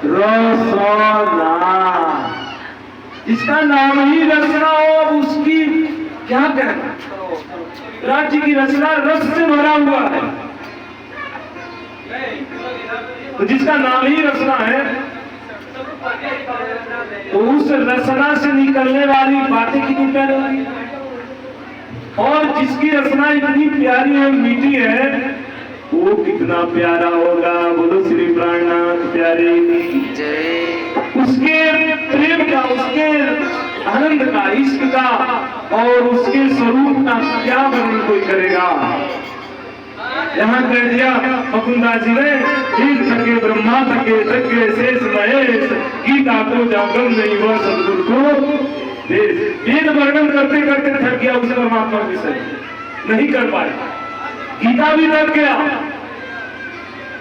रसना, जिसका नाम ही रचना हो, अब उसकी क्या कहना। राज्य की रचना रस से भरा हुआ है, तो जिसका नाम ही रचना है, तो उस रचना से निकलने वाली बातें कितनी प्यारी होगी। और जिसकी रचना इतनी प्यारी और मीठी है, वो कितना प्यारा होगा। बोलो श्री प्राणनाथ प्यारे उसके प्रेम का, उसके आनंद का, इश्क का और उसके स्वरूप का क्या वर्णन कोई करेगा। यहाँ कह दिया फकुंदा जी ने, हीर थके ब्रह्मा थके, थके शेष महेश, गीता को जागम नहीं हुआ सदगुरु को देश। वेद वर्णन करते करते थक गया उस परमात्मा विषय, नहीं कर पाया। गीता भी थक गया।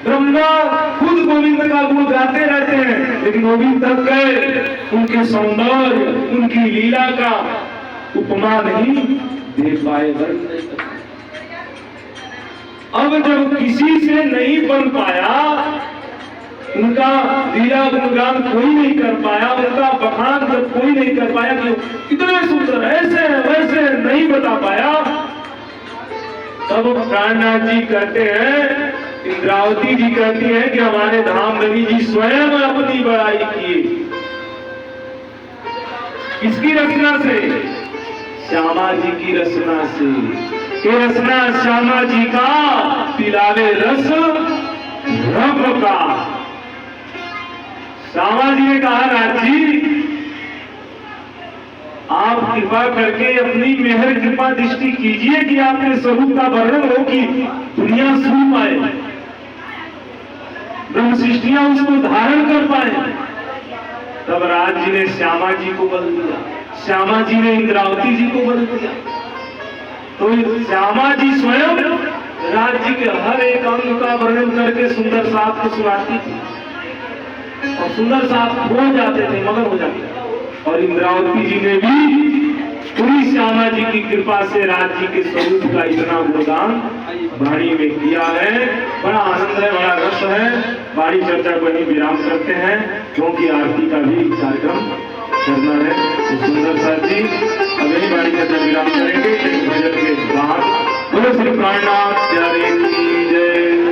ब्रह्मा खुद गोविंद का गुण गाते रहते हैं, लेकिन वो भी थक गए। उनके सौंदर्य, उनकी लीला का उपमा नहीं दे पाए। अब जब किसी से नहीं बन पाया, उनका लीला गुणगान कोई नहीं कर पाया, उनका बखान जब कोई नहीं कर पाया कि इतने सुंदर ऐसे वैसे नहीं बता पाया, तब प्राणनाथ जी कहते हैं, इंद्रावती जी कहती है कि हमारे धाम रवि जी स्वयं अपनी बड़ाई किए। किसकी रचना से? श्यामा जी की रचना से। ये रचना श्यामा जी का पिलावे रस रब का। श्यामा जी ने कहा, राजी आप कृपा करके अपनी मेहर कृपा दृष्टि कीजिए कि आपके स्वरूप का वर्णन हो कि दुनिया सुन पाए, ब्रह्म सृष्टियां उसको धारण कर पाए। तब राज जी ने श्यामा जी को बल दिया, श्यामा जी ने इंद्रावती जी को बल दिया। तो श्यामा जी स्वयं राज जी के हर एक अंग का वर्णन करके सुंदर साथ को सुनाती थी, और सुंदर साथ हो जाते थे, मगन हो जाते थे। और इंद्रावती जी ने भी पूरी श्यामा जी की कृपा से राज जी के स्वरूप का इतना गुणगान वाणी में किया है। बड़ा आनंद है, बड़ा रस है। वाणी चर्चा को ही विराम करते हैं, क्योंकि आरती का भी कार्यक्रम करना है। तो सुंदर साथ जी अब यही वाणी चर्चा विराम करेंगे भजन के बाद। बोलो श्री प्राणनाथ प्यारे।